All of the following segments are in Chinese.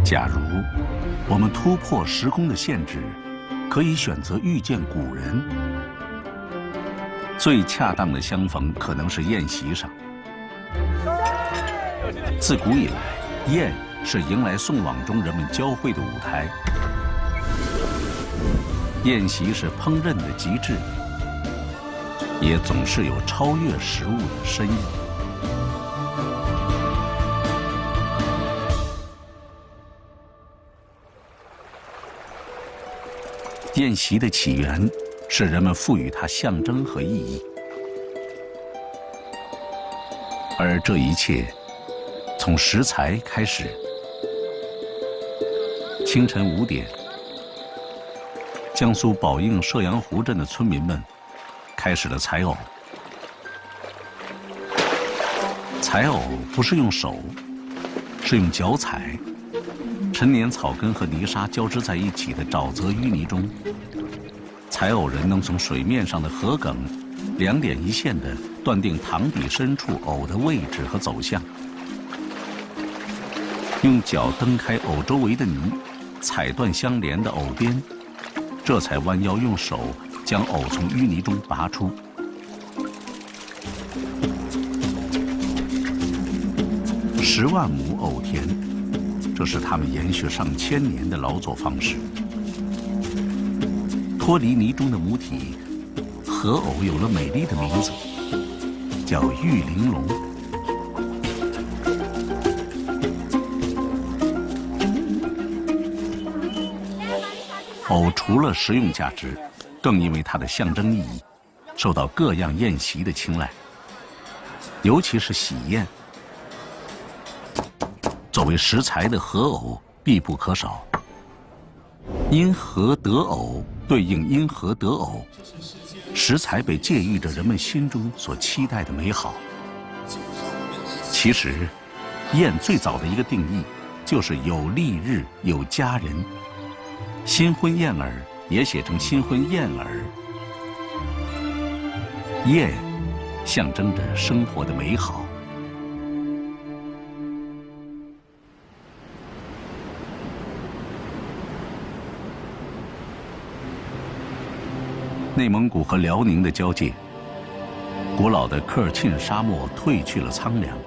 假如我们突破时空的限制，可以选择遇见古人，最恰当的相逢可能是宴席上。自古以来，宴是迎来送往中人们交汇的舞台。宴席是烹饪的极致，也总是有超越食物的深意。宴席的起源是人们赋予它象征和意义，而这一切从食材开始。清晨5点，江苏宝应射阳湖镇的村民们开始了采藕。采藕不是用手，是用脚踩。陈年草根和泥沙交织在一起的沼泽淤泥中，采藕人能从水面上的河梗2点1线地断定塘底深处藕的位置和走向。用脚蹬开藕周围的泥，踩断相连的藕边，这才弯腰用手将藕从淤泥中拔出。10万亩藕田，这是他们延续上千年的劳作方式。脱离泥中的母体，河藕有了美丽的名字，叫玉玲珑。藕除了实用价值，更因为它的象征意义，受到各样宴席的青睐，尤其是喜宴。作为食材的河藕必不可少。因河得藕对应因河得藕，食材被借喻着人们心中所期待的美好。其实，宴最早的一个定义就是有丽日有佳人，新婚燕尔也写成新婚燕尔。宴象征着生活的美好。内蒙古和辽宁的交界，古老的科尔沁沙漠褪去了苍凉。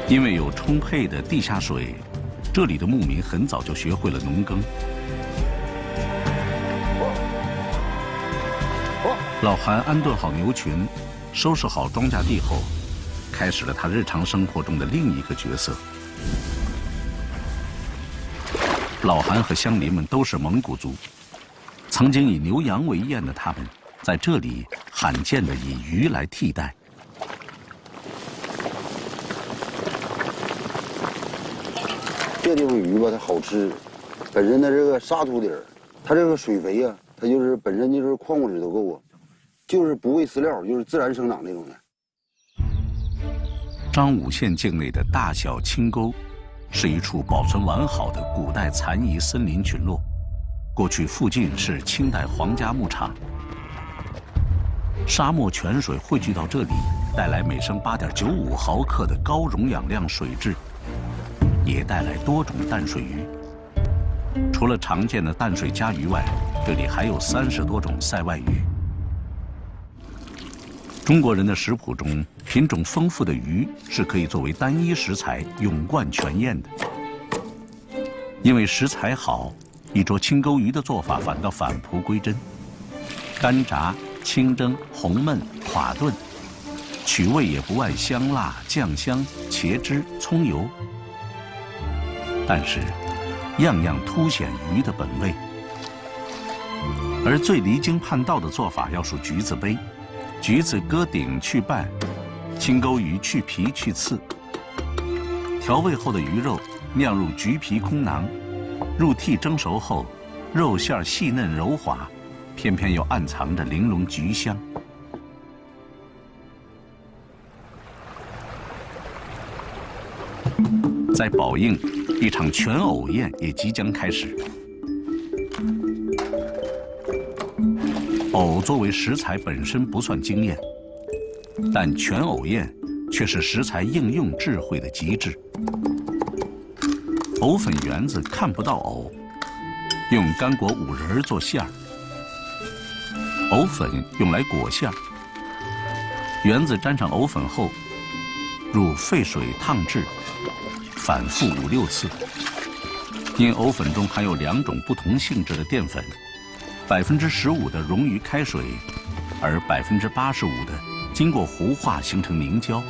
因为有充沛的地下水，这里的牧民很早就学会了农耕。老韩安顿好牛群，收拾好庄稼地后，开始了他日常生活中的另一个角色。老韩和乡邻们都是蒙古族，曾经以牛羊为宴的他们，在这里罕见地以鱼来替代。这地方鱼吧，它好吃，本身它这个沙土底儿，它这个水肥啊，它就是本身就是矿物质都够啊，就是不喂饲料，就是自然生长那种的。彰武县境内的大小清沟，是一处保存完好的古代残遗森林群落。过去附近是清代皇家牧场。沙漠泉水汇聚到这里，带来每升8.95毫克的高容氧量水质，也带来多种淡水鱼。除了常见的淡水家鱼外，这里还有30多种塞外鱼。中国人的食谱中，品种丰富的鱼是可以作为单一食材永贯全宴的。因为食材好，一桌清沟鱼的做法反倒返璞归真。干炸、清蒸、红焖、垮炖，取味也不外香辣、酱香、茄汁、葱油，但是样样凸显鱼的本味。而最离经叛道的做法要数橘子杯。橘子割顶去瓣，清沟鱼去皮去刺。调味后的鱼肉酿入橘皮空囊，入屉蒸熟后，肉馅细嫩柔滑，偏偏又暗藏着玲珑橘香。在宝应，一场全藕宴也即将开始。藕藕作为食材本身不算惊艳，但全藕宴却是食材应用智慧的极致。藕粉圆子看不到藕，用干果五仁做馅儿，藕粉用来裹馅儿。圆子沾上藕粉后，入沸水烫制，反复5、6次。因藕粉中含有2种不同性质的淀粉，15%的溶于开水，而85%的经过糊化形成凝胶。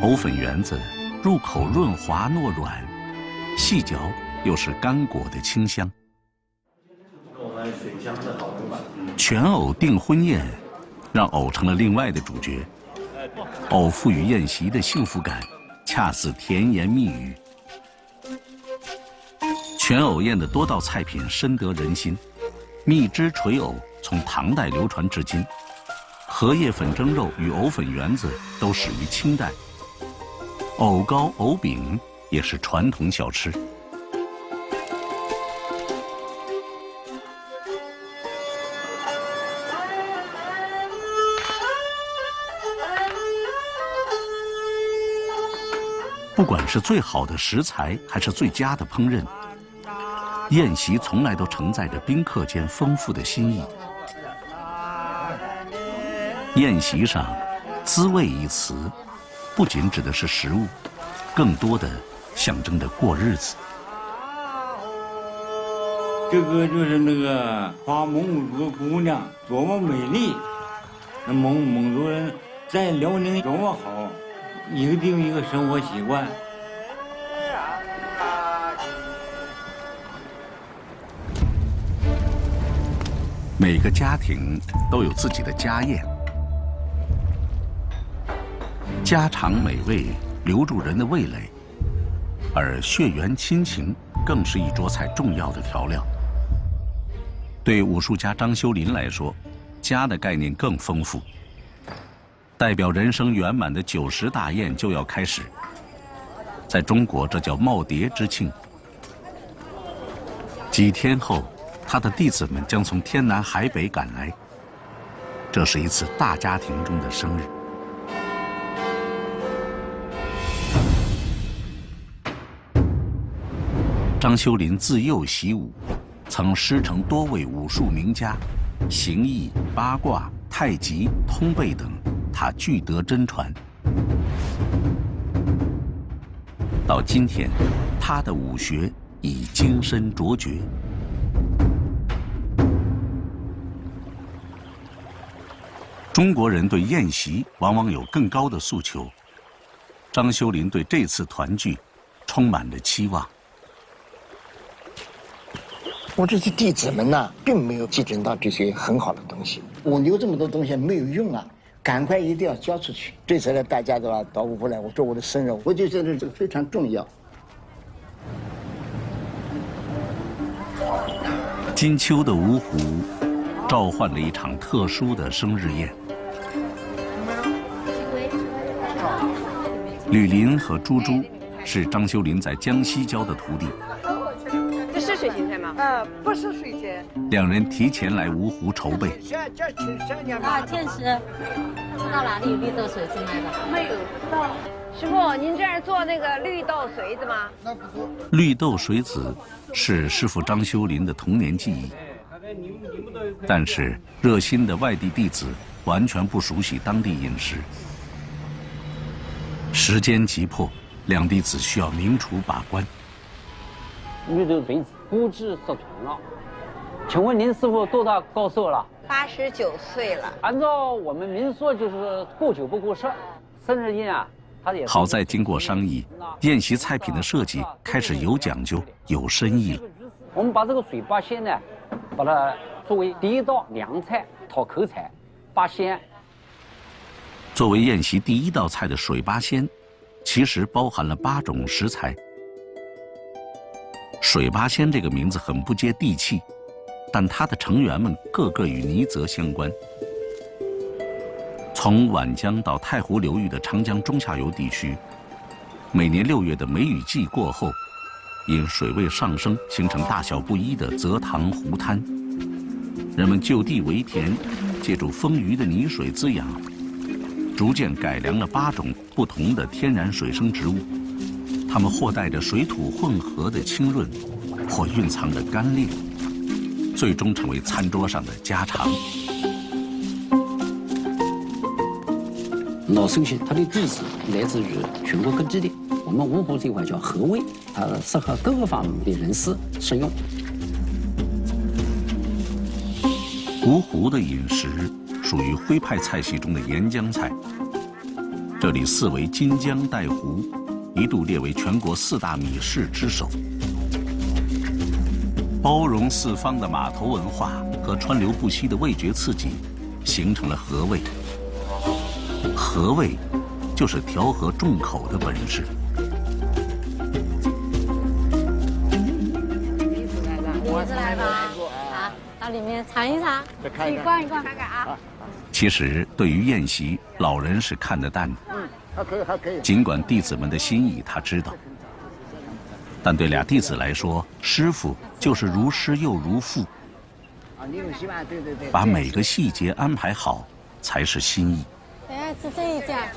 藕粉圆子入口润滑糯软，细嚼又是干果的清香。全藕订婚宴，让藕成了另外的主角。藕赋予宴席的幸福感，恰似甜言蜜语。全藕宴的多道菜品深得人心，蜜汁锤藕从唐代流传至今，荷叶粉蒸肉与藕粉圆子都始于清代，藕糕、藕饼也是传统小吃。不管是最好的食材，还是最佳的烹饪，宴席从来都承载着宾客间丰富的心意。宴席上，滋味一词，不仅指的是食物，更多的象征着过日子。这个就是那个花蒙族姑娘多么美丽，那蒙族人在辽宁多么好，一个定一个生活习惯。每个家庭都有自己的家宴，家常美味留住人的味蕾，而血缘亲情更是一桌菜重要的调料。对武术家张修林来说，家的概念更丰富。代表人生圆满的90大宴就要开始，在中国这叫耄耋之庆。几天后，他的弟子们将从天南海北赶来，这是一次大家庭中的生日。张修林自幼习武，曾师承多位武术名家，形意、八卦、太极、通背等，他俱得真传。到今天，他的武学已精深卓绝。中国人对宴席往往有更高的诉求，张修林对这次团聚充满了期望。我这些弟子们呢，并没有继承到这些很好的东西。我留这么多东西没有用啊，赶快一定要交出去。这次呢，大家对吧，到芜湖来，我做我的生日，我就觉得这个非常重要。金秋的芜湖，召唤了一场特殊的生日宴。吕林和朱朱是张修林在江西教的徒弟。这是水芹菜吗？不是水芹。两人提前来芜湖筹备。天使，知道哪里有绿豆水之类的？没有，不知道。师傅，您这儿做那个绿豆水子吗？那不做。绿豆水子是师傅张修林的童年记忆，但是热心的外地弟子完全不熟悉当地饮食。时间急迫，两弟子需要明厨把关。绿豆水子估计失传了，请问您师傅多大高寿了？89岁了。按照我们民俗，就是过酒不过十，生日宴啊，他也好在经过商议，宴席菜品的设计开始有讲究、有深意了。我们把这个水八仙呢，把它作为第一道凉菜、讨口菜，八仙。作为宴席第一道菜的水八仙，其实包含了8种食材。水八仙这个名字很不接地气，但它的成员们个个与尼泽相关。从皖江到太湖流域的长江中下游地区，每年6月的梅雨季过后，因水位上升形成大小不一的泽塘湖滩，人们就地为田，借助丰腴的泥水滋养，逐渐改良了8种不同的天然水生植物。它们或带着水土混合的清润，或蕴藏着干裂，最终成为餐桌上的家常。老寿星它的地址来自于全国各地的，我们芜湖这块叫河味，适合各个方面的人士食用。芜湖的饮食属于徽派菜系中的沿江菜，这里四围金江带湖，一度列为全国4大米市之首。包容四方的码头文化和川流不息的味觉刺激，形成了河味。河味就是调和重口的本事。鼻子来吧，啊，到里面尝一尝，可以逛一逛，看看啊。其实对于宴席，老人是看得淡的。还可以。尽管弟子们的心意他知道，但对俩弟子来说，师傅就是如师又如父。啊，你有希望，对。把每个细节安排好，才是心意。等下吃这一家。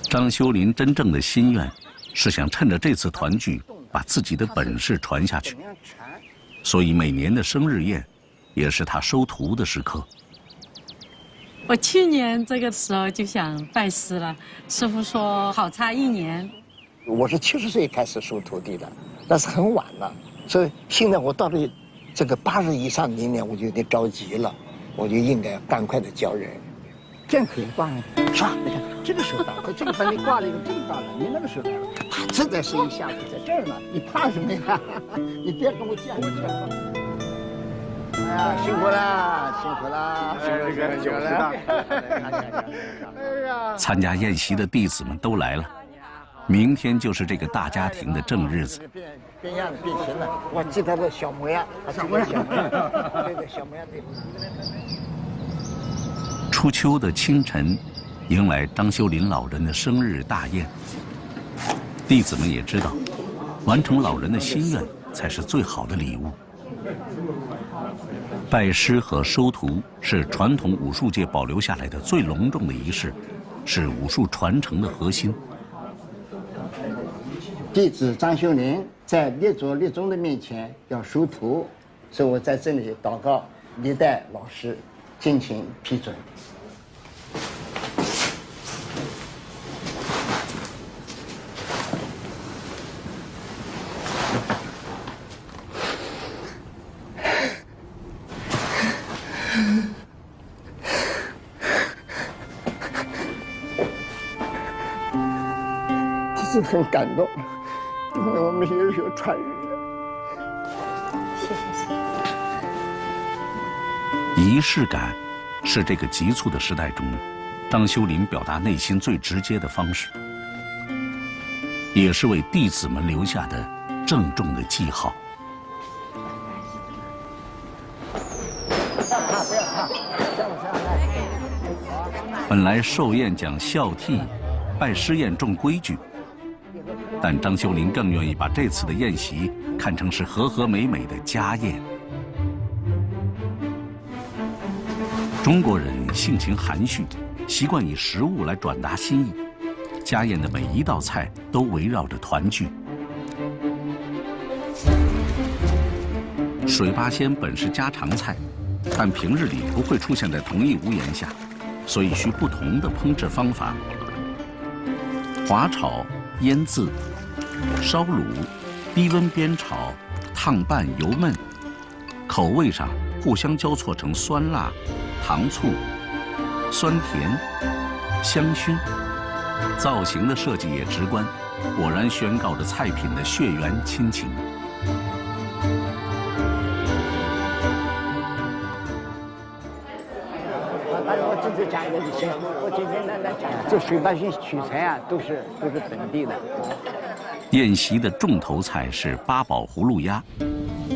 张修林真正的心愿是想趁着这次团聚，把自己的本事传下去。所以每年的生日宴，也是他收徒的时刻。我去年这个时候就想拜师了，师傅说好差1年。我是70岁开始收徒弟的，那是很晚了，所以现在我到了这个80以上年龄，我就有点着急了，我就应该赶快的教人。这样可以挂吗？是吧？你看这个手打开，这个把你挂了一个这么大的，你那个手来了，啪，这才是一下子在这儿呢，你怕什么呀？你别跟我犟，哎呀，辛苦了，辛苦了，辛苦了。哎呀，参加宴席的弟子们都来了，明天就是这个大家庭的正日子。变样子变形了，我记他的小模样，小模样，对，小模样对。初秋的清晨，迎来张修林老人的生日大宴。弟子们也知道，完成老人的心愿才是最好的礼物。拜师和收徒是传统武术界保留下来的最隆重的仪式，是武术传承的核心。弟子张修林在列祖列宗的面前要收徒，所以我在这里祷告历代老师敬请批准。是很感动，因为我们也是有传人的。谢谢。仪式感是这个急促的时代中，张修林表达内心最直接的方式，也是为弟子们留下的郑重的记号。本来寿宴讲孝悌，拜师宴重规矩。但张修林更愿意把这次的宴席看成是和和美美的家宴。中国人性情含蓄，习惯以食物来转达心意。家宴的每一道菜都围绕着团聚。水八仙本是家常菜，但平日里不会出现在同一屋檐下，所以需不同的烹制方法。滑炒、腌渍、烧卤、低温煸炒、烫拌、油焖，口味上互相交错成酸辣、糖醋、酸甜、香熏，造型的设计也直观，果然宣告着菜品的血缘亲情。我这次讲一个就行，我今天来讲，这水八仙取材啊，都是本地的。宴席的重头菜是八宝葫芦鸭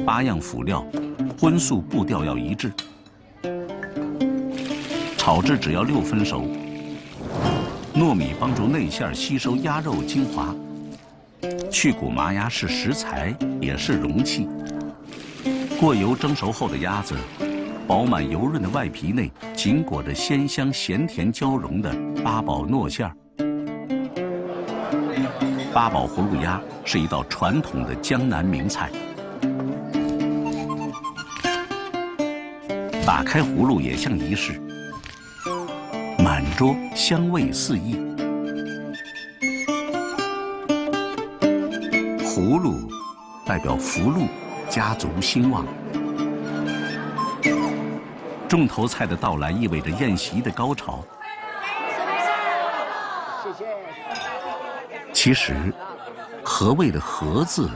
，8样辅料，荤素步调要一致。炒制只要6分熟，糯米帮助内馅吸收鸭肉精华。去骨麻鸭是食材，也是容器。过油蒸熟后的鸭子，饱满油润的外皮内紧裹着鲜香咸甜交融的八宝糯馅儿。八宝葫芦鸭是一道传统的江南名菜。打开葫芦也像仪式，满桌香味四溢。葫芦代表福禄，家族兴旺。重头菜的到来意味着宴席的高潮。谢谢。其实，和味的和字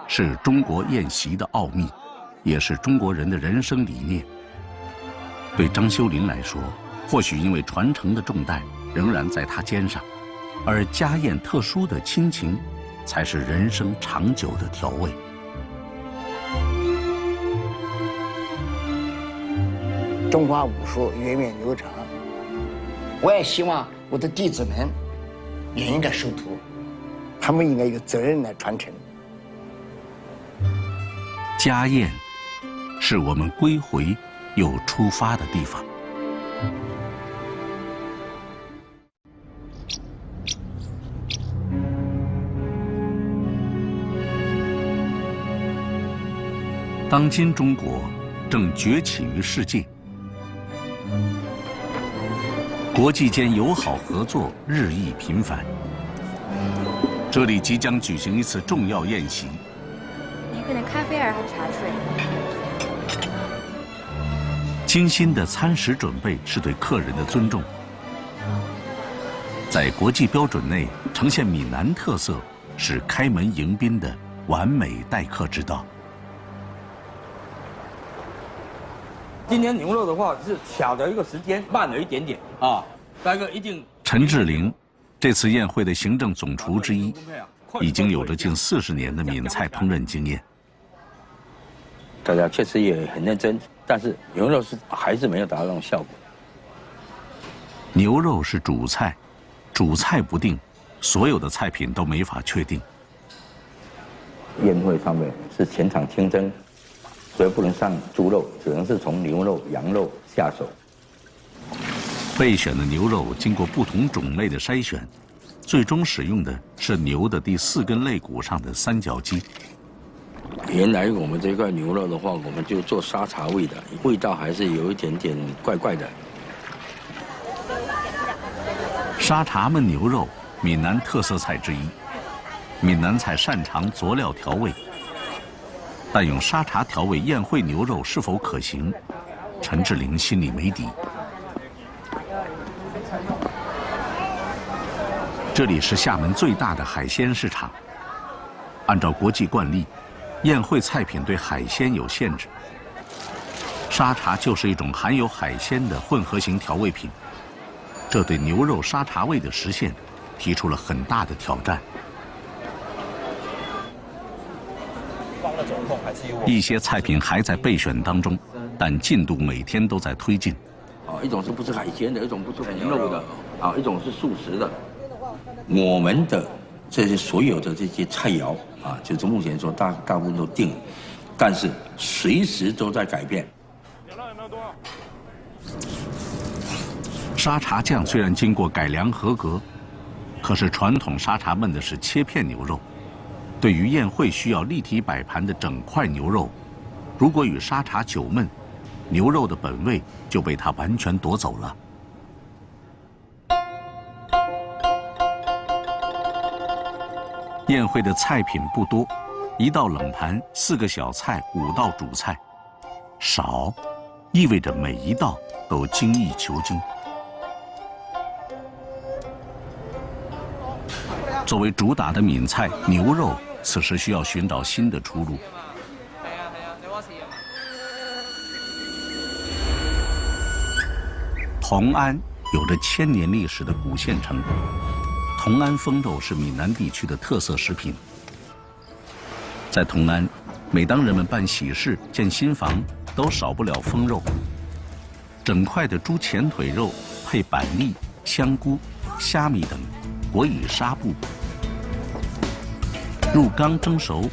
是中国宴席的奥秘，也是中国人的人生理念。对张修林来说，或许因为传承的重担仍然在他肩上，而家宴特殊的亲情，才是人生长久的调味。中华武术源远流长，我也希望我的弟子们也应该收徒，他们应该有责任来传承。家宴是我们归回又出发的地方。当今中国正崛起于世界，国际间友好合作日益频繁。这里即将举行一次重要宴席。您喝点咖啡还是茶水？精心的餐食准备是对客人的尊重，在国际标准内呈现闽南特色，是开门迎宾的完美待客之道。今天牛肉的话是巧的一个时间慢了一点点啊，大概一定。陈志玲，这次宴会的行政总厨之一，已经有着近40年的闽菜烹饪经验。大家确实也很认真，但是牛肉还是没有达到那种效果。牛肉是主菜，主菜不定，所有的菜品都没法确定。宴会上面是全场清蒸，所以不能上猪肉，只能是从牛肉、羊肉下手。备选的牛肉经过不同种类的筛选，最终使用的是牛的第4根肋骨上的三角肌。原来我们这块牛肉的话，我们就做沙茶味的，味道还是有一点点怪怪的。沙茶焖牛肉，闽南特色菜之一。闽南菜擅长佐料调味，但用沙茶调味宴会牛肉是否可行，陈志玲心里没底。这里是厦门最大的海鲜市场，按照国际惯例，宴会菜品对海鲜有限制。沙茶就是一种含有海鲜的混合型调味品，这对牛肉沙茶味的实现提出了很大的挑战。一些菜品还在备选当中，但进度每天都在推进。一种是不吃海鲜的，一种不吃红肉的，一种是素食的。我们的这些所有的这些菜肴就是目前说大部分都定了，但是随时都在改变。沙茶酱虽然经过改良合格，可是传统沙茶焖的是切片牛肉。对于宴会需要立体摆盘的整块牛肉，如果与沙茶久焖，牛肉的本味就被它完全夺走了。宴会的菜品不多，1道冷盘，4个小菜，5道主菜，少意味着每一道都精益求精。作为主打的闽菜牛肉，此时需要寻找新的出路。同安有着1000年历史的古县城，同安风肉是闽南地区的特色食品。在同安，每当人们办喜事、建新房，都少不了风肉。整块的猪前腿肉配板栗、香菇、虾米等，裹以纱布，入缸蒸熟，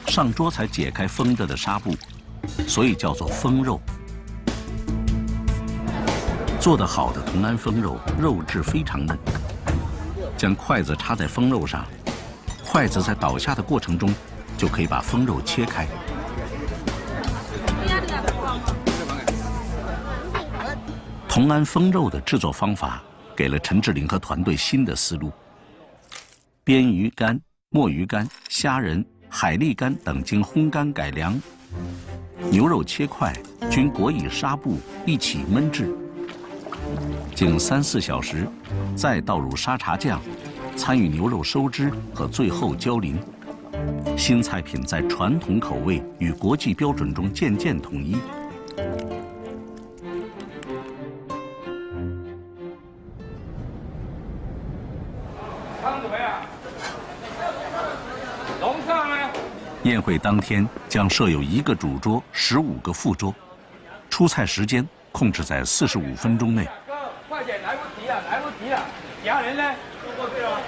上桌才解开封着的纱布，所以叫做风肉。做得好的同安风肉，肉质非常嫩。将筷子插在风肉上，筷子在倒下的过程中，就可以把风肉切开。同安风肉的制作方法给了陈志玲和团队新的思路。鳊鱼干、墨鱼干、虾仁、海蛎干等经烘干改良，牛肉切块均裹以纱布一起焖制，经3、4小时，再倒入沙茶酱，参与牛肉收汁和最后浇淋。新菜品在传统口味与国际标准中渐渐统一。汤怎么样？龙上呢？宴会当天将设有1个主桌，15个副桌，出菜时间控制在45分钟内。快点，来不及了，来不及了！家人呢？都过去了。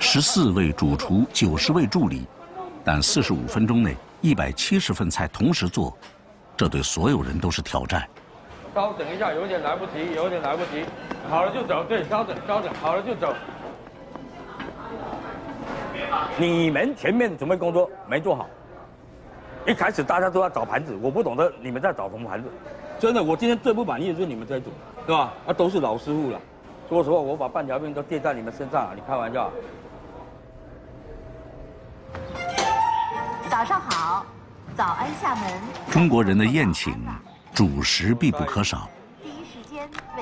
14位主厨，90位助理，但45分钟内170份菜同时做，这对所有人都是挑战。稍等一下，有点来不及，有点来不及。好了就走，对，稍等，稍等，好了就走。你们前面准备工作没做好，一开始大家都要找盘子，我不懂得你们在找什么盘子。真的，我今天最不满意的就是你们这一组，对吧？啊，都是老师傅了。说实话，我把半条命都垫在你们身上，你开玩笑？早上好，早安厦门。中国人的宴请，主食必不可少。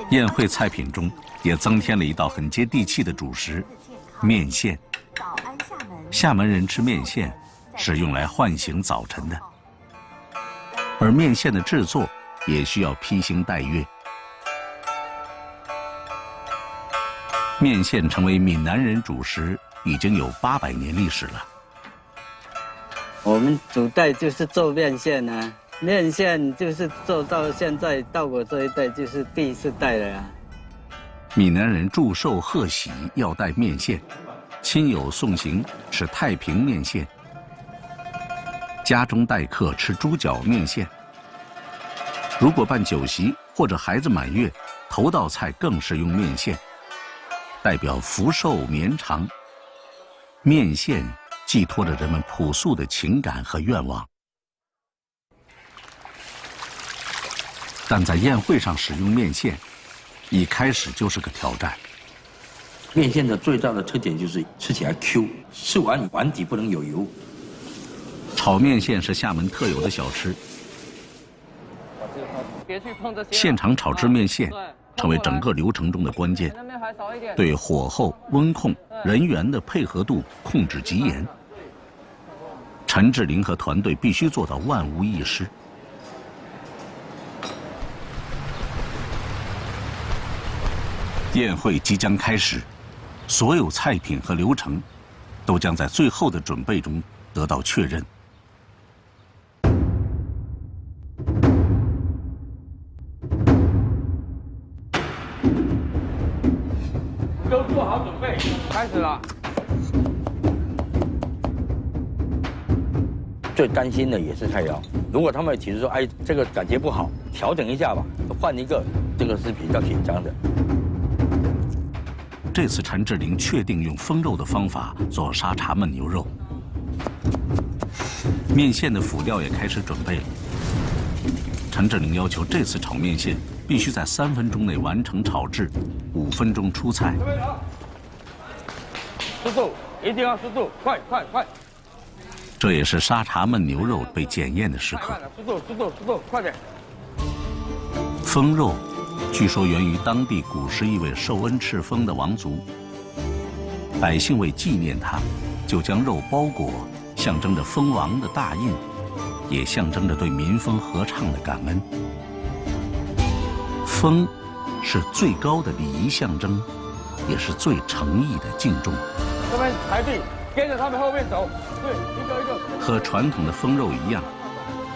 宴会菜品中也增添了一道很接地气的主食——面线。厦门人吃面线是用来唤醒早晨的，而面线的制作也需要披星戴月。面线成为闽南人主食已经有800年历史了。我们祖代就是做面线啊，面线就是做到现在，到我这一代就是第4代了啊。闽南人祝寿贺喜要带面线，亲友送行吃太平面线，家中待客吃猪脚面线。如果办酒席或者孩子满月，头道菜更是用面线，代表福寿绵长。面线寄托着人们朴素的情感和愿望。但在宴会上使用面线，一开始就是个挑战。面线的最大的特点就是吃起来 Q， 吃完碗底不能有油。炒面线是厦门特有的小吃，现场炒制面线成为整个流程中的关键，对火候、温控、人员的配合度控制极严。陈志玲和团队必须做到万无一失。宴会即将开始，所有菜品和流程都将在最后的准备中得到确认。都做好准备，开始了。最担心的也是菜肴，如果他们提出说，哎，这个感觉不好，调整一下吧，换一个，这个是比较紧张的。这次陈志玲确定用风肉的方法做沙茶焖牛肉，面线的辅料也开始准备了。陈志玲要求这次炒面线必须在3分钟内完成炒制，5分钟出菜。速度一定要速度，快快快！这也是沙茶焖牛肉被检验的时刻。速度速度速度，快点！风肉据说源于当地古时一位受恩赤峰的王族，百姓为纪念他，就将肉包裹，象征着蜂王的大印，也象征着对民风合唱的感恩。风是最高的礼仪象征，也是最诚意的敬重。这边排队，跟着他们后面走，对，一个一个。和传统的风肉一样，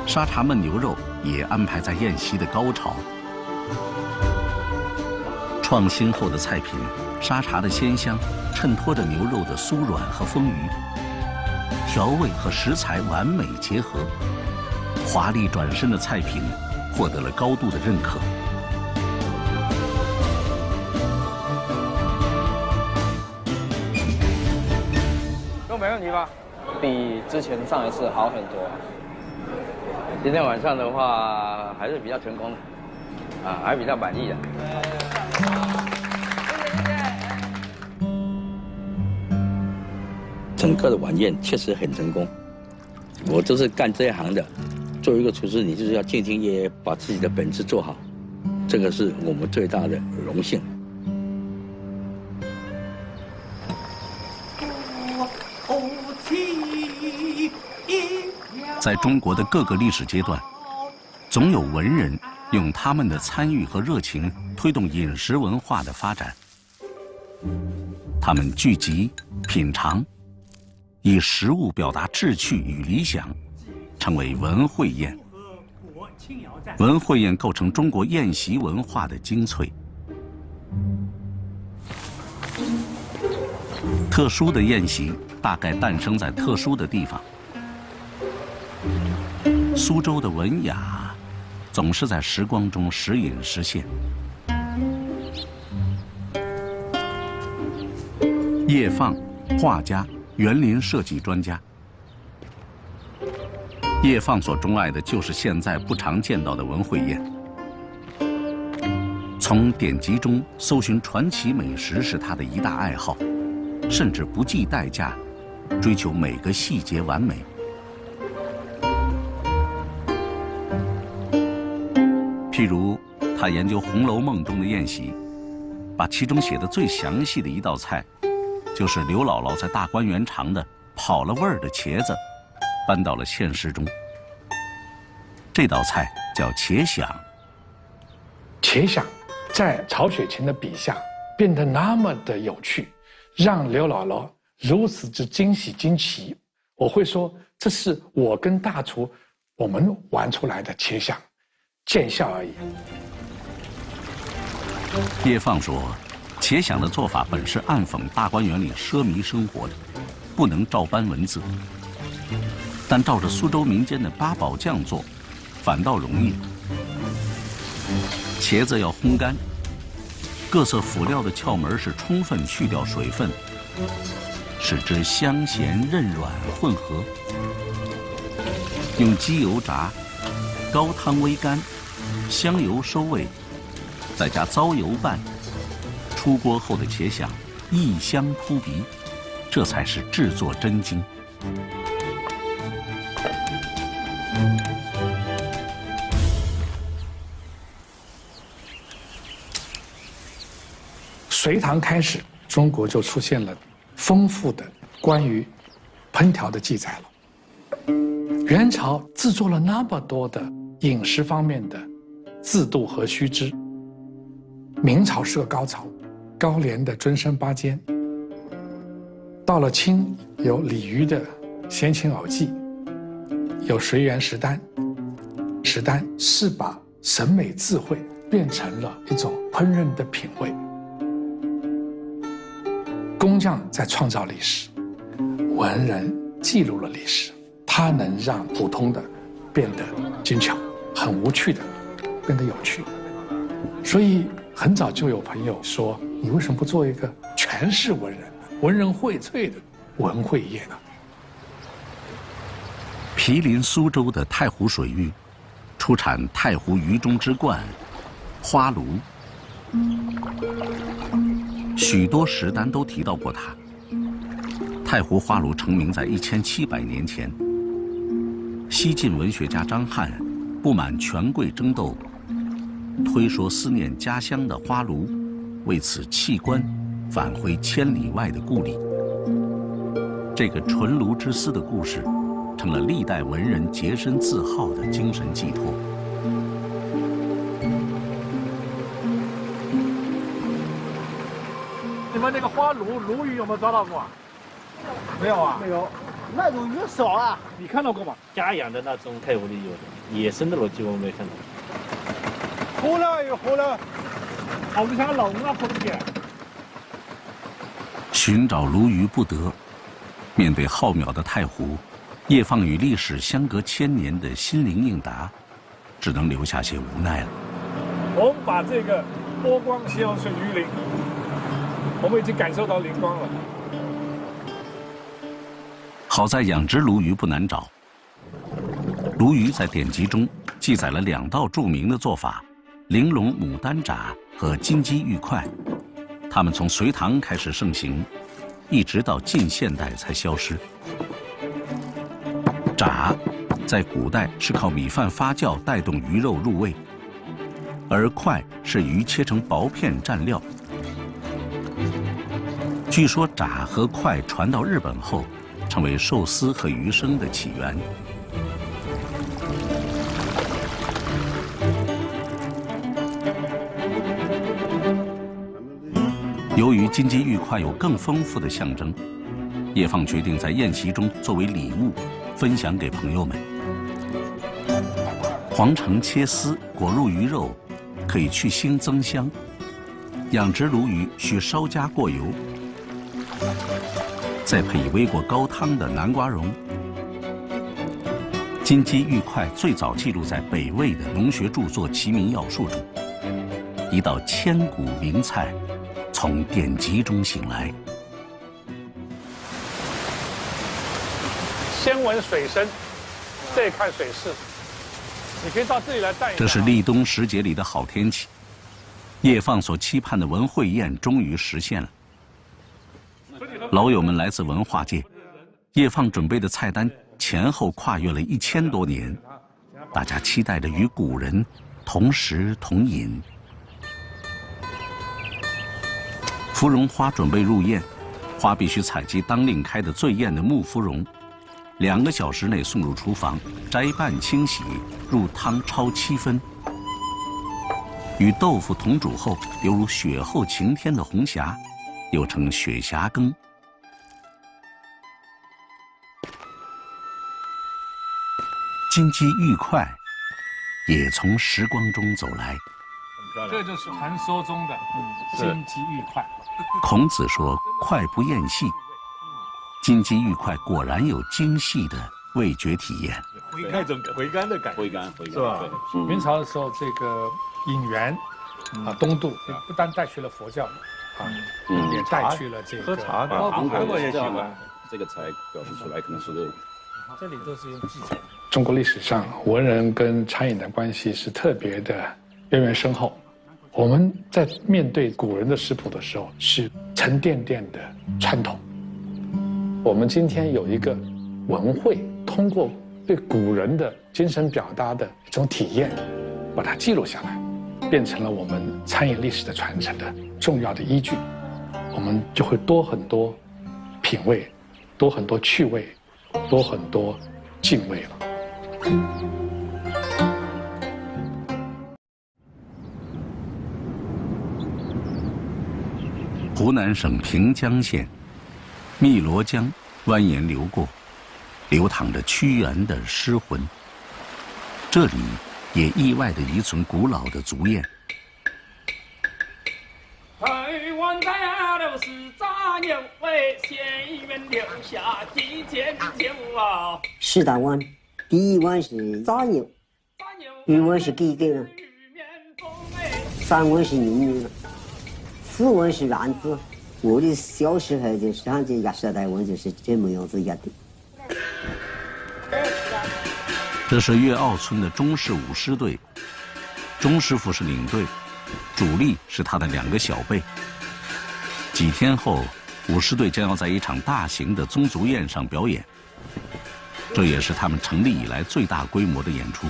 沙茶焖牛肉也安排在宴席的高潮。创新后的菜品，沙茶的鲜香衬托着牛肉的酥软和丰腴。调味和食材完美结合，华丽转身的菜品获得了高度的认可。都没问题吧？比之前上一次好很多。今天晚上的话还是比较成功的，还比较满意的。整个的晚宴确实很成功。我就是干这一行的，作为一个厨师，你就是要兢兢业业把自己的本职做好，这个是我们最大的荣幸。在中国的各个历史阶段，总有文人用他们的参与和热情推动饮食文化的发展。他们聚集、品尝，以食物表达志趣与理想，成为文会宴。文会宴构成中国宴席文化的精粹。特殊的宴席大概诞生在特殊的地方。苏州的文雅，总是在时光中时隐时现。叶放，画家，园林设计专家。叶放所钟爱的就是现在不常见到的文会宴。从典籍中搜寻传奇美食是他的一大爱好，甚至不计代价，追求每个细节完美。譬如，他研究《红楼梦》中的宴席，把其中写的最详细的一道菜，就是刘姥姥在大观园尝的跑了味儿的茄子，搬到了现实中。这道菜叫茄鲞。茄鲞在曹雪芹的笔下变得那么的有趣，让刘姥姥如此之惊喜惊奇。我会说，这是我跟大厨我们玩出来的茄鲞。见笑而已。叶放说，茄鲞的做法本是暗讽大观园里奢靡生活的，不能照搬文字。但照着苏州民间的八宝酱做，反倒容易。茄子要烘干，各色辅料的窍门是充分去掉水分，使之香咸韧软混合。用鸡油炸，高汤煨干。香油收味，再加糟油拌，出锅后的茄鲞异香扑鼻，这才是制作真精。隋唐开始，中国就出现了丰富的关于烹调的记载了。元朝制作了那么多的饮食方面的制度和须知。明朝是个高潮，高廉的尊生八间。到了清，有李渔的《闲情偶记》，有随园食单。食单是把审美智慧变成了一种烹饪的品味。工匠在创造历史，文人记录了历史，它能让普通的变得精巧，很无趣的变得有趣。所以很早就有朋友说，你为什么不做一个全是文人、文人荟萃的文会宴呢？毗邻苏州的太湖水域，出产太湖鱼中之冠花鲈，许多食单都提到过它。太湖花鲈成名在1700年前，西晋文学家张翰不满权贵争斗，推说思念家乡的花鲈，为此弃官，返回千里外的故里。这个纯鲈之思的故事，成了历代文人洁身自好的精神寄托。你们那个花鲈鱼有没有抓到过？没有啊？没有，那种鱼少啊。你看到过吗？家养的那种太湖里有的，野生的鲈鸡我没看到。活了有活了，好像龙啊，活的。寻找鲈鱼不得，面对浩渺的太湖，叶放与历史相隔千年的心灵应答，只能留下些无奈了。我们把这个波光形容是鱼鳞，我们已经感受到灵光了。好在养殖鲈鱼不难找。鲈鱼在典籍中记载了2道著名的做法：玲珑牡丹炸和金鸡玉块。它们从隋唐开始盛行，一直到近现代才消失。炸在古代是靠米饭发酵带动鱼肉入味，而块是鱼切成薄片蘸料。据说炸和块传到日本后，成为寿司和鱼生的起源。由于金鸡玉块有更丰富的象征，叶放决定在宴席中作为礼物分享给朋友们。黄澄切丝裹入鱼肉，可以去腥增香。养殖鲈鱼需稍加过油，再配以煨过高汤的南瓜蓉。金鸡玉块最早记录在北魏的农学著作《齐民要术》中，一道千古名菜从典籍中醒来。先闻水声，再看水势。你可以到这里来带一下。这是立冬时节里的好天气，叶放所期盼的文汇宴终于实现了。老友们来自文化界，叶放准备的菜单前后跨越了1000多年，大家期待着与古人同食同饮。芙蓉花准备入宴，花必须采集当令开的最艳的木芙蓉，2个小时内送入厨房，摘瓣清洗，入汤焯7分。与豆腐同煮后，犹如雪后晴天的红霞，又称雪霞羹。金鸡玉块也从时光中走来。这就是传说中的金鸡玉块。孔子说：“块不厌细。”金鸡玉块果然有精细的味觉体验，那种回甘的感觉，回甘是吧？明朝的时候，这个引元东渡不但带去了佛教也带去了这个喝茶的，韩国也喜欢这个才表示出来可能是肉。这里都是用技巧。中国历史上文人跟餐饮的关系是特别的渊源深厚。我们在面对古人的食谱的时候，是沉甸甸的传统。我们今天有一个文汇，通过对古人的精神表达的一种体验，把它记录下来，变成了我们餐饮历史的传承的重要的依据。我们就会多很多品味，多很多趣味，多很多敬畏了。湖南省平江县，汨罗江蜿蜒流过，流淌着屈原的诗魂。这里也意外地遗存古老的足宴。台湾大了是杂牛为县员留下几件旧啊。4大碗，第一碗是杂牛，2碗是给了，3碗是硬牛了，4碗是丸子。我的小时候就是像这压4大碗就是这么样子压的。这是岳奥村的中式舞狮队，钟师傅是领队，主力是他的2个小辈。几天后，舞狮队将要在一场大型的宗族宴上表演，这也是他们成立以来最大规模的演出。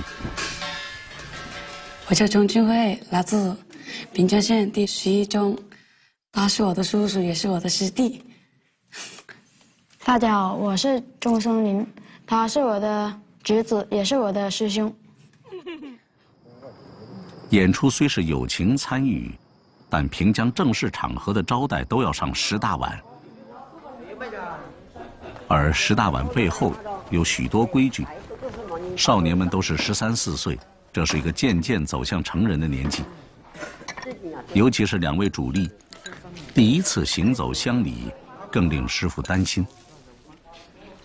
我叫钟俊慧，来自滨江县第11中，他是我的叔叔，也是我的师弟。大家好，我是钟松林，他是我的侄子，也是我的师兄。演出虽是友情参与，但平江正式场合的招待都要上10大碗，而10大碗背后有许多规矩。少年们都是13、14岁，这是一个渐渐走向成人的年纪。尤其是2位主力，第一次行走乡里，更令师傅担心。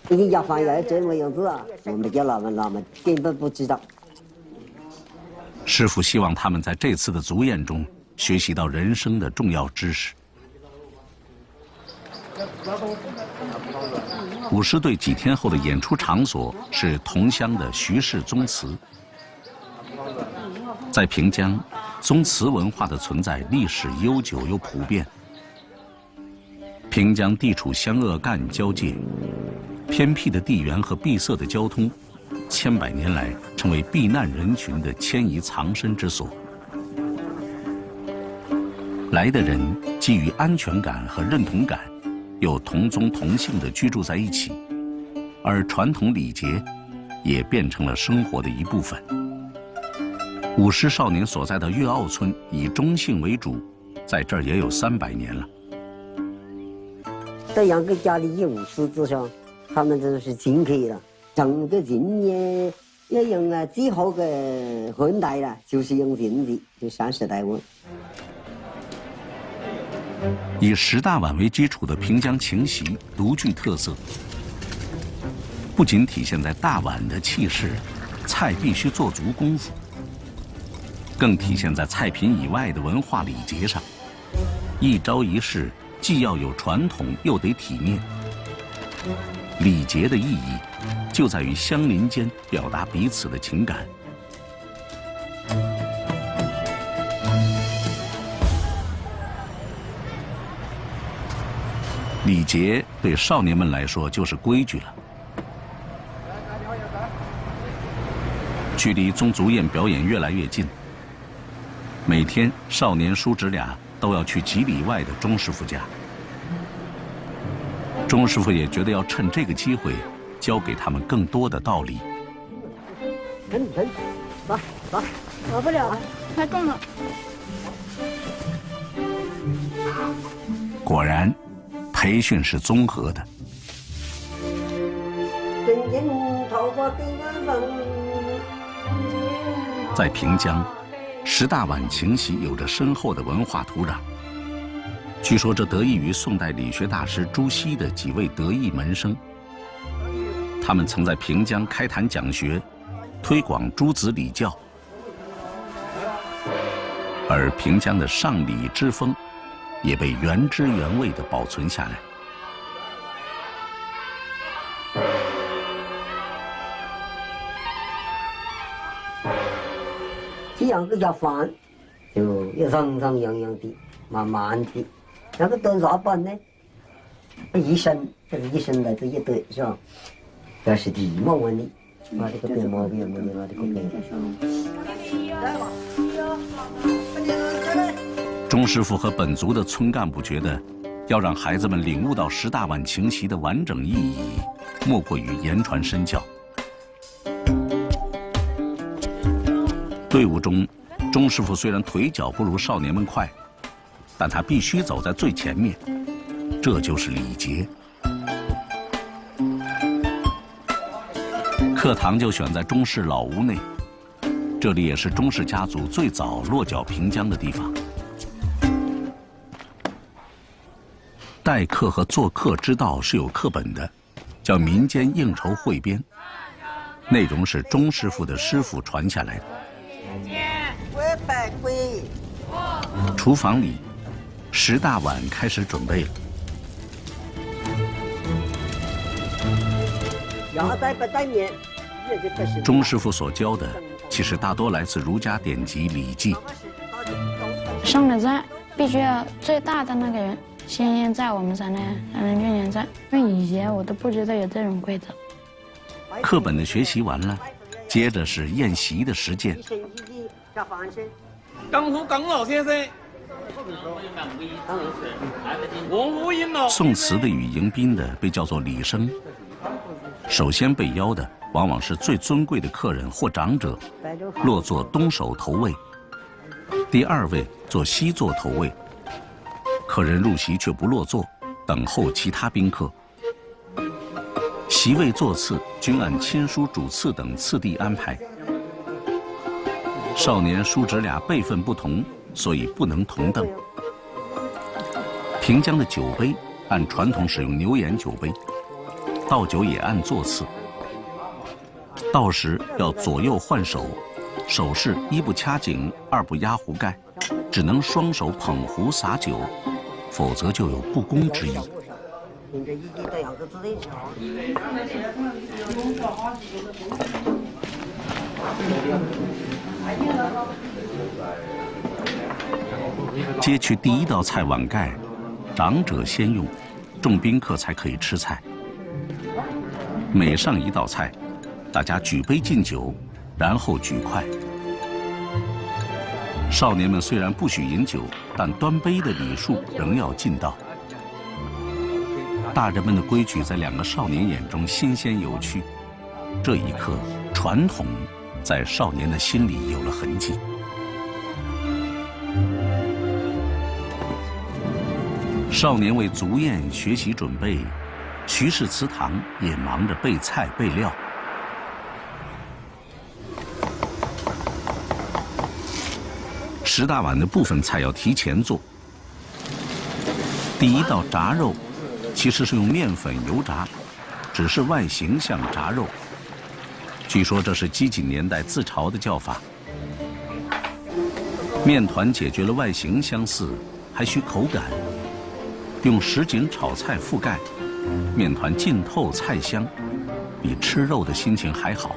人家饭要这么样子啊，我们家老们根本不知道。师傅希望他们在这次的族宴中学习到人生的重要知识。舞狮队几天后的演出场所是同乡的徐氏宗祠。在平江，宗祠文化的存在历史悠久又普遍。平江地处湘鄂赣交界，偏僻的地缘和闭塞的交通，千百年来成为避难人群的迁移藏身之所。来的人基于安全感和认同感，又同宗同姓的居住在一起，而传统礼节也变成了生活的一部分。舞狮少年所在的岳坳村以中姓为主，在这儿也有300年了。这样个家里有狮子上，他们都是亲客了。整个人也用啊最好的婚带了，就是用人的，就30代文。以10大碗为基础的平江情席独具特色，不仅体现在大碗的气势，菜必须做足功夫，更体现在菜品以外的文化礼节上。一招一式既要有传统，又得体面。礼节的意义就在于乡邻间表达彼此的情感。礼节对少年们来说就是规矩了。距离宗族宴表演越来越近，每天少年叔侄俩都要去几里外的钟师傅家。钟师傅也觉得要趁这个机会教给他们更多的道理。走，走不了，太重了。果然，培训是综合的。在平江，10大碗情席有着深厚的文化土壤。据说这得益于宋代理学大师朱熹的几位得意门生。他们曾在平江开坛讲学，推广诸子礼教。而平江的上礼之风，也被原汁原味地保存下来。这样个叫饭，就一样样的，慢慢的。那个都咋办呢？一生，这是一生来这一堆是吧？这是第一毛问题。我这个边毛边毛的，我这个边。钟师傅和本族的村干部觉得，要让孩子们领悟到10大碗情席的完整意义，莫过于言传身教。队伍中，钟师傅虽然腿脚不如少年们快，但他必须走在最前面，这就是礼节。课堂就选在钟氏老屋内，这里也是钟氏家族最早落脚平江的地方。待客和做客之道是有课本的，叫《民间应酬汇编》，内容是钟师傅的师傅传下来的。厨房里，10大碗开始准备了。钟师傅所教的，其实大多来自儒家典籍《礼记》。上了菜，必须要最大的那个人先腌菜，我们才能去腌菜。因为以前我都不知道有这种规则。课本的学习完了，接着是宴席的实践。耿老先生，宋词的与迎宾的被叫做礼生。首先被邀的往往是最尊贵的客人或长者，落座东首头位；第2位坐西座头位。客人入席却不落座，等候其他宾客。席位座次均按亲疏主次等次第安排。少年叔侄俩辈分不同，所以不能同凳。平江的酒杯按传统使用牛眼酒杯，倒酒也按座次。倒时要左右换手，手势一不掐颈，二不压壶盖，只能双手捧壶洒酒，否则就有不恭之意。揭去第一道菜碗盖，长者先用，众宾客才可以吃菜。每上一道菜，大家举杯敬酒，然后举筷。少年们虽然不许饮酒，但端杯的礼数仍要尽到。大人们的规矩在两个少年眼中新鲜有趣，这一刻，传统在少年的心里有了痕迹。少年为足宴学习准备，徐氏祠堂也忙着备菜备料。10大碗的部分菜要提前做。第一道炸肉，其实是用面粉油炸，只是外形像炸肉。据说这是饥馑年代自嘲的叫法。面团解决了外形相似，还需口感。用什锦炒菜覆盖，面团浸透菜香，比吃肉的心情还好。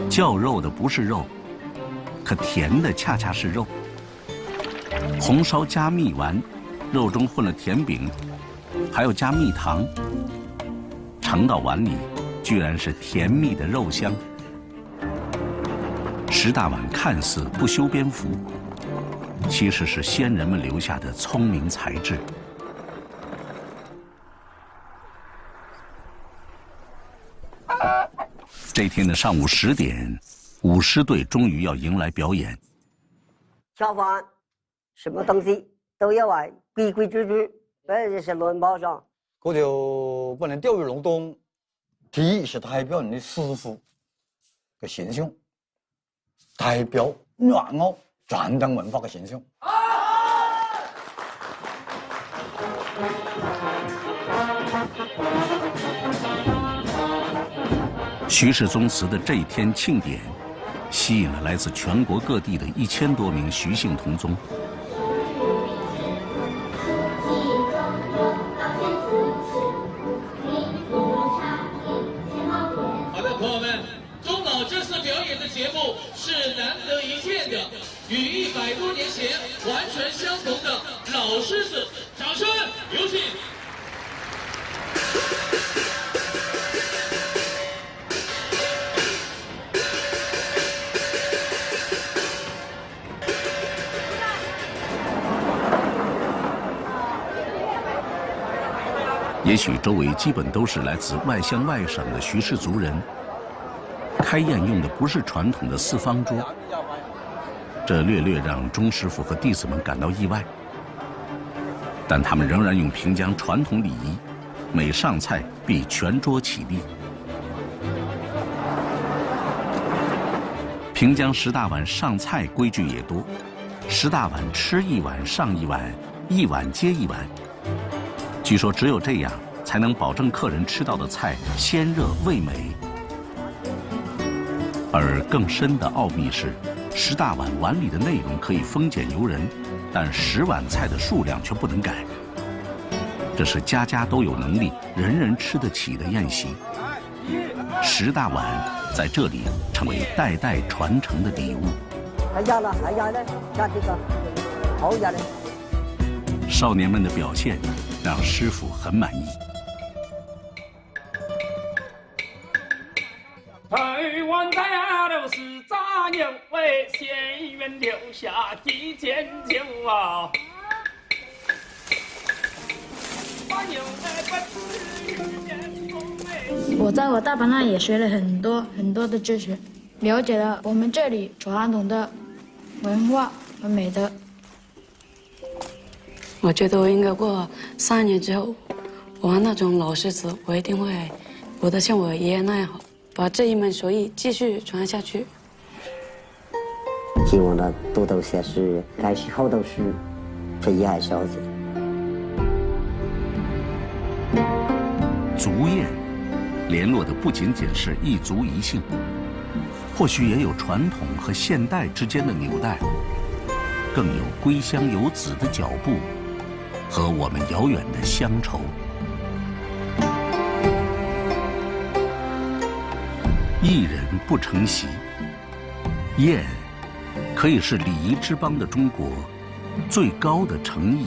叫肉的不是肉，可甜的恰恰是肉。红烧加蜜丸，肉中混了甜饼，还要加蜜糖。盛到碗里，居然是甜蜜的肉香。10大碗看似不修边幅，其实是先人们留下的聪明才智。这天的上午10点，舞狮队终于要迎来表演。挑饭，什么东西都要规规矩矩，而且是轮包上。这就不能掉入笼中。第一是代表你的师傅的形象，代表粤澳传统文化的形象。徐氏宗祠的这一天庆典，吸引了来自全国各地的1000多名徐姓同宗。好的，朋友们，中老这次表演的节目是难得一见的，与100多年前完全相同的老狮子，掌声有请。也许周围基本都是来自外乡外省的徐氏族人，开宴用的不是传统的4方桌，这略让钟师傅和弟子们感到意外。但他们仍然用平江传统礼仪，每上菜必全桌起立。平江10大碗上菜规矩也多，10大碗吃1碗上1碗，1碗接1碗。据说只有这样，才能保证客人吃到的菜鲜热味美。而更深的奥秘是，10大碗碗里的内容可以丰俭由人，但10碗菜的数量却不能改。这是家家都有能力，人人吃得起的宴席。10大碗在这里成为代代传承的礼物。少年们的表现让师傅很满意。台湾大都是杂牛为县院留下的坚酒啊！我在我大伯那也学了很多的知识，了解了我们这里传统的文化和美德。我觉得我应该过3年之后，我那种老狮子，我一定会活得像我爷爷那样好，把这一门手艺继续传下去。希望他多读些书，开始好读书，培养小子。族宴，联络的不仅仅是一族一姓，或许也有传统和现代之间的纽带，更有归乡游子的脚步和我们遥远的乡愁。一人不成席，宴可以是礼仪之邦的中国最高的诚意，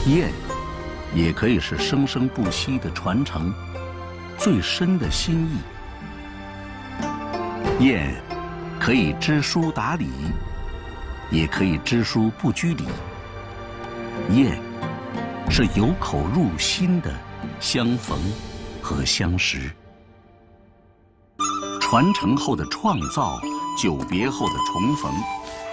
宴也可以是生生不息的传承最深的心意。宴可以知书达理，也可以知书不拘礼。宴是由口入心的相逢和相识，传承后的创造，久别后的重逢，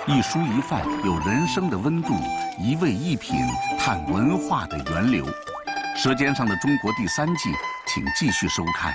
一蔬一饭有人生的温度，一味一品探文化的源流。舌尖上的中国第3季，请继续收看。